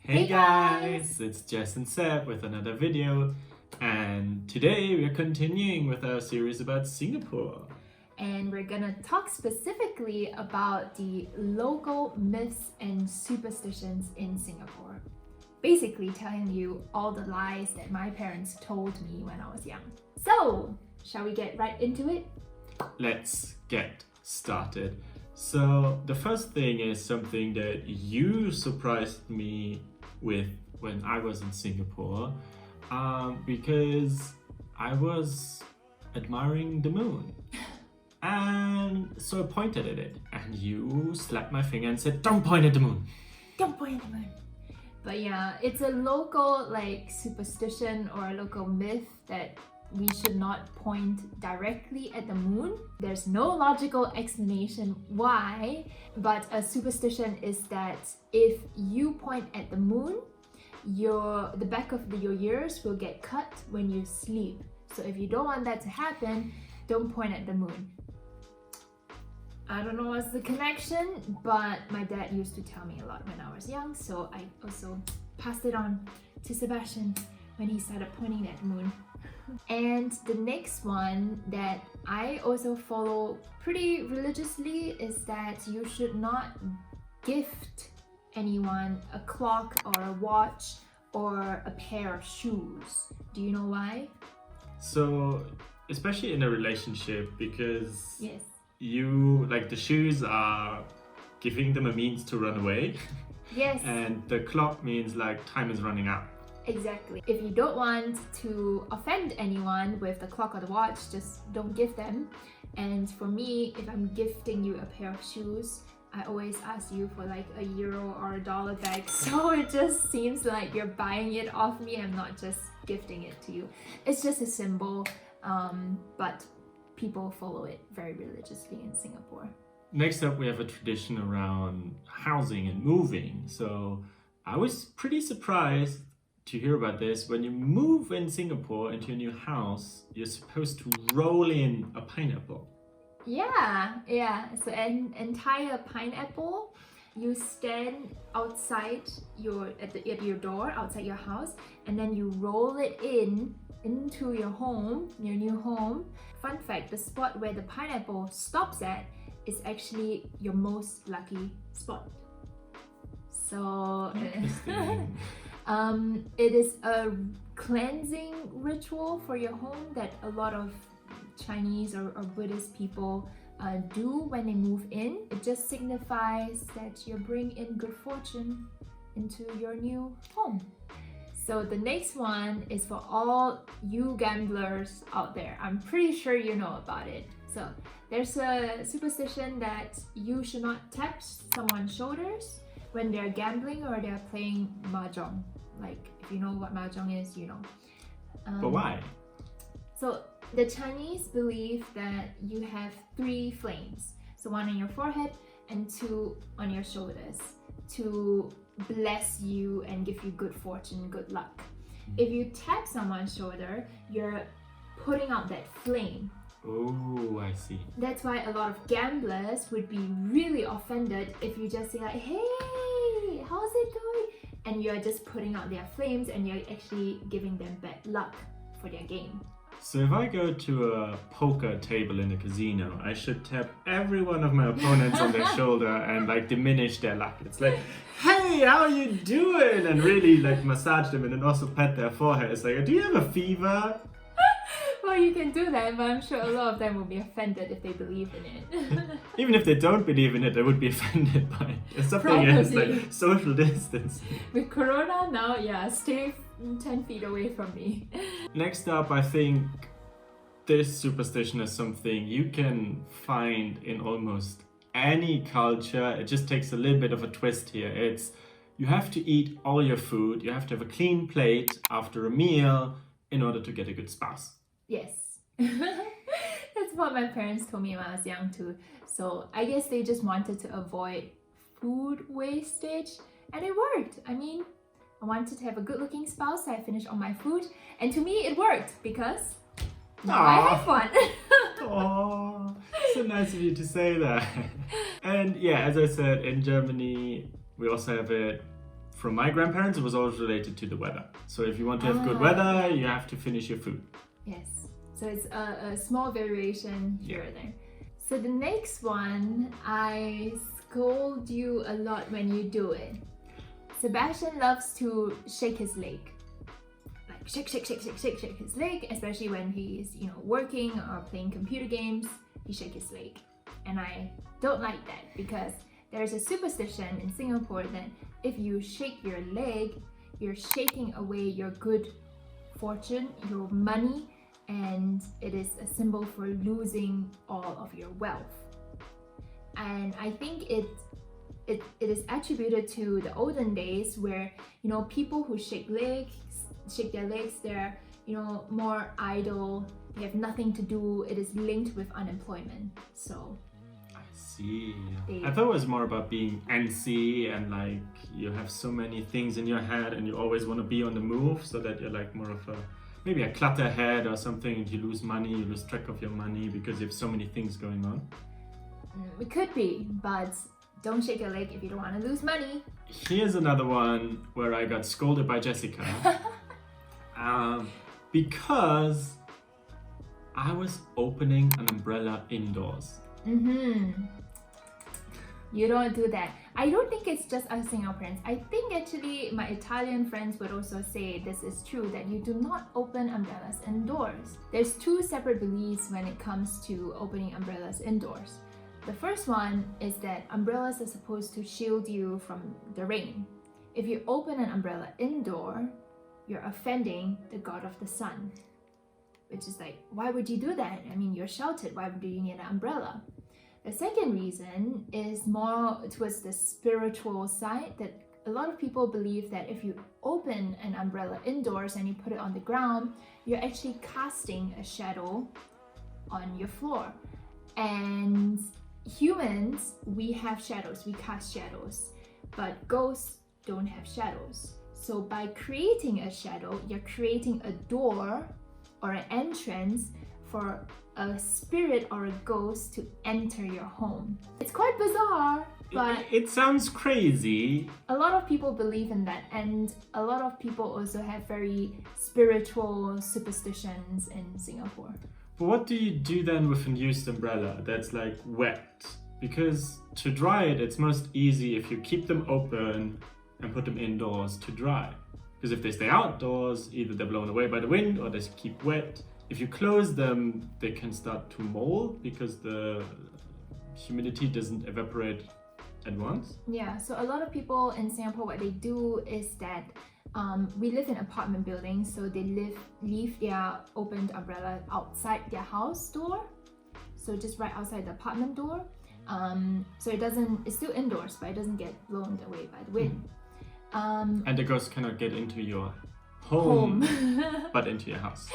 Hey guys, it's Jess and Seb with another video, and today we're continuing with our series about Singapore. And we're gonna talk specifically about the local myths and superstitions in Singapore. Basically telling you all the lies that my parents told me when I was young. So, shall we get right into it? Let's get started. So the first thing is something that you surprised me with when I was in Singapore, because I was admiring the moon. And so I pointed at it, and you slapped my finger and said, "Don't point at the moon." Don't point at the moon. But yeah, it's a local superstition or a local myth that we should not point directly at the moon. There's no logical explanation why, but a superstition is that if you point at the moon, the back of your ears will get cut when you sleep. So if you don't want that to happen, don't point at the moon. I don't know what's the connection, but my dad used to tell me a lot when I was young, so I also passed it on to Sebastian when he started pointing at the moon. And the next one that I also follow pretty religiously is that you should not gift anyone a clock or a watch or a pair of shoes. Do you know why? So, especially in a relationship, because Yes. the shoes are giving them a means to run away. Yes. And the clock means time is running out. Exactly. If you don't want to offend anyone with the clock or the watch, just don't give them. And for me, if I'm gifting you a pair of shoes, I always ask you for €1 or $1 back. So it just seems like you're buying it off me. I'm not just gifting it to you. It's just a symbol, but people follow it very religiously in Singapore. Next up, we have a tradition around housing and moving. So I was pretty surprised to hear about this. When you move in Singapore into a new house, you're supposed to roll in a pineapple. Yeah. So an entire pineapple, you stand outside at your door outside your house, and then you roll it into your home, your new home. Fun fact: the spot where the pineapple stops at is actually your most lucky spot. So it is a cleansing ritual for your home that a lot of Chinese or Buddhist people do when they move in. It just signifies that you bring in good fortune into your new home. So the next one is for all you gamblers out there. I'm pretty sure you know about it. So there's a superstition that you should not tap someone's shoulders when they're gambling or they're playing mahjong. If you know what mahjong is, you know. But why? So the Chinese believe that you have 3 flames. So 1 on your forehead and 2 on your shoulders to bless you and give you good fortune, good luck. If you tap someone's shoulder, you're putting out that flame. Oh, I see. That's why a lot of gamblers would be really offended if you just say "Hey, how's it going?" and you're just putting out their flames and you're actually giving them bad luck for their game. So if I go to a poker table in a casino, I should tap every one of my opponents on their shoulder and diminish their luck. It's "Hey, how are you doing?" and really massage them and then also pat their forehead. It's "Do you have a fever?" Well, you can do that, but I'm sure a lot of them will be offended if they believe in it. Even if they don't believe in it, they would be offended by it. It's something else, social distance. With Corona now, stay 10 feet away from me. Next up, I think this superstition is something you can find in almost any culture. It just takes a little bit of a twist here. It's you have to eat all your food. You have to have a clean plate after a meal in order to get a good spouse. Yes. That's what my parents told me when I was young too. So I guess they just wanted to avoid food wastage, and it worked. I mean, I wanted to have a good looking spouse, so I finished all my food, and to me it worked because now I have one. Oh, so nice of you to say that. And yeah, as I said, in Germany we also have it from my grandparents, it was always related to the weather. So if you want to have good weather, you have to finish your food. Yes. So it's a small variation here or there. So the next one, I scold you a lot when you do it. Sebastian loves to shake his leg. Like shake his leg, especially when he's, working or playing computer games, he shake his leg. And I don't like that because there's a superstition in Singapore that if you shake your leg, you're shaking away your good fortune, your money, and it is a symbol for losing all of your wealth. And I think it is attributed to the olden days where, people who shake their legs, they're, more idle, they have nothing to do, it is linked with unemployment. So I see. I thought it was more about being antsy and like you have so many things in your head and you always want to be on the move, so that you're like more of maybe a clutter head or something, and you lose money, you lose track of your money because you have so many things going on. It could be, but don't shake your leg if you don't want to lose money. Here's another one where I got scolded by Jessica because I was opening an umbrella indoors. You don't do that. I don't think it's just us Singaporeans. I think actually my Italian friends would also say this is true, that you do not open umbrellas indoors. There's two separate beliefs when it comes to opening umbrellas indoors. The first one is that umbrellas are supposed to shield you from the rain. If you open an umbrella indoor, you're offending the god of the sun. Which is like, why would you do that? I mean, you're sheltered, why would you need an umbrella? The second reason is more towards the spiritual side, that a lot of people believe that if you open an umbrella indoors and you put it on the ground, you're actually casting a shadow on your floor. And humans, we have shadows, we cast shadows, but ghosts don't have shadows. So by creating a shadow, you're creating a door or an entrance for a spirit or a ghost to enter your home. It's quite bizarre, but it sounds crazy. A lot of people believe in that, and a lot of people also have very spiritual superstitions in Singapore. But what do you do then with a used umbrella that's like wet? Because to dry it, it's most easy if you keep them open and put them indoors to dry. Because if they stay outdoors, either they're blown away by the wind or they keep wet. If you close them, they can start to mold because the humidity doesn't evaporate at once. Yeah, so a lot of people in Singapore, what they do is that we live in apartment buildings, so they leave their opened umbrella outside their house door, so just right outside the apartment door. So it's still indoors, but it doesn't get blown away by the wind. And the ghost cannot get into your home. But into your house.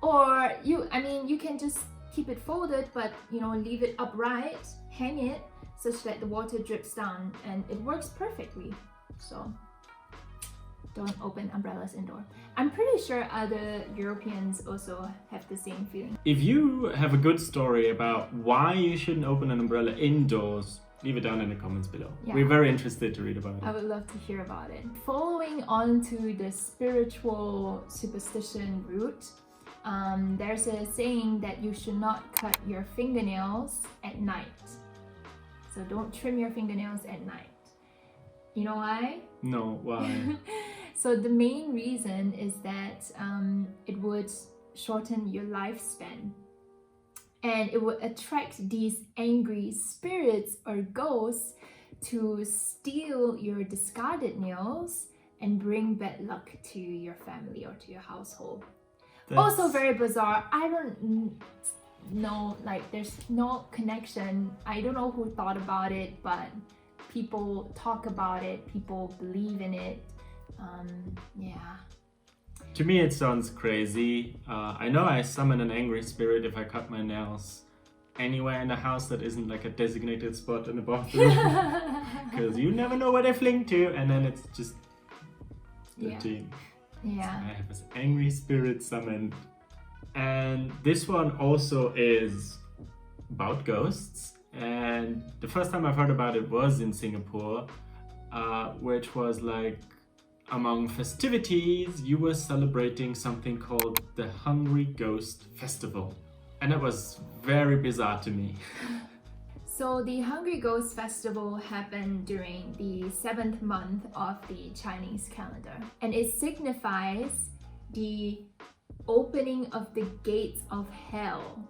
Or you can just keep it folded, but leave it upright, hang it such that the water drips down, and it works perfectly. So don't open umbrellas indoor. I'm pretty sure other Europeans also have the same feeling. If you have a good story about why you shouldn't open an umbrella indoors, leave it down in the comments below. Yeah. We're very interested to read about it. I would love to hear about it. Following on to the spiritual superstition route, there's a saying that you should not cut your fingernails at night. So don't trim your fingernails at night. You know why? No, why? So the main reason is that it would shorten your lifespan. And it would attract these angry spirits or ghosts to steal your discarded nails and bring bad luck to your family or to your household. Also very bizarre. I don't know, there's no connection. I don't know who thought about it, but people talk about it, people believe in it. Yeah. To me it sounds crazy. I know I summon an angry spirit if I cut my nails anywhere in the house that isn't like a designated spot in the bathroom. Because you never know where they fling to, and then it's just dirty. Yeah. So I have this angry spirit summoned. And this one also is about ghosts. And the first time I've heard about it was in Singapore. which was like among festivities, you were celebrating something called the Hungry Ghost Festival. And it was very bizarre to me. So the Hungry Ghost Festival happened during the 7th month of the Chinese calendar, and it signifies the opening of the gates of hell.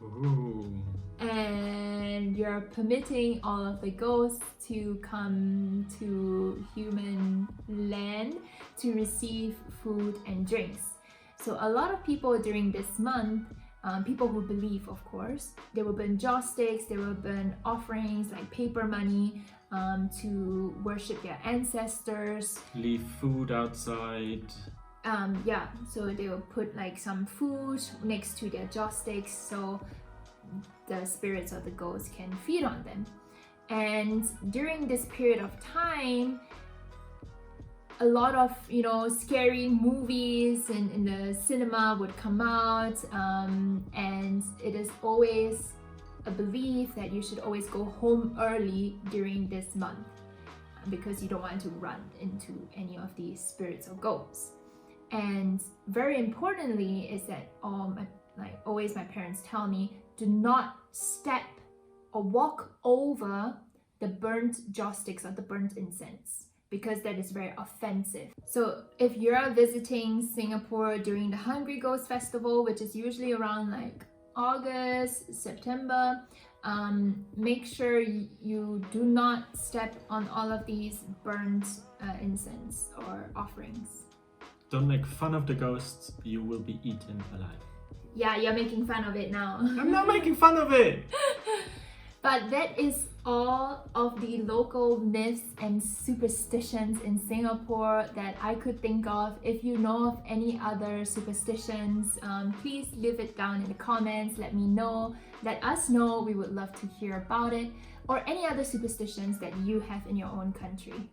Ooh. And you're permitting all of the ghosts to come to human land to receive food and drinks. So a lot of people during this month, people who believe, of course, they will burn joss sticks, they will burn offerings like paper money to worship their ancestors. Leave food outside. Yeah, so they will put like some food next to their joss sticks so the spirits of the ghosts can feed on them. And during this period of time, a lot of scary movies in the cinema would come out, and it is always a belief that you should always go home early during this month because you don't want to run into any of these spirits or ghosts. And very importantly is that always my parents tell me, do not step or walk over the burnt joss sticks or the burnt incense, because that is very offensive. So if you're visiting Singapore during the Hungry Ghost Festival, which is usually around like August, September, make sure you do not step on all of these burnt incense or offerings. Don't make fun of the ghosts, you will be eaten alive. Yeah, you're making fun of it now. I'm not making fun of it! But that is all of the local myths and superstitions in Singapore that I could think of. If you know of any other superstitions, please leave it down in the comments. Let me know. Let us know. We would love to hear about it. Or any other superstitions that you have in your own country.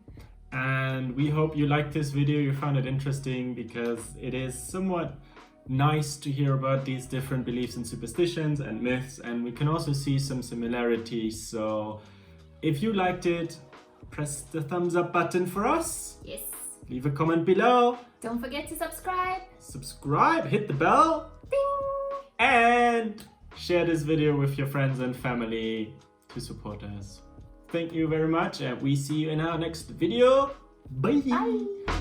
And we hope you liked this video, you found it interesting, because it is somewhat nice to hear about these different beliefs and superstitions and myths, and we can also see some similarities. So if you liked it, press the thumbs up button for us. Yes. Leave a comment below. Don't forget to subscribe. Subscribe, hit the bell. Ding! And share this video with your friends and family to support us. Thank you very much, and we see you in our next video. Bye! Bye!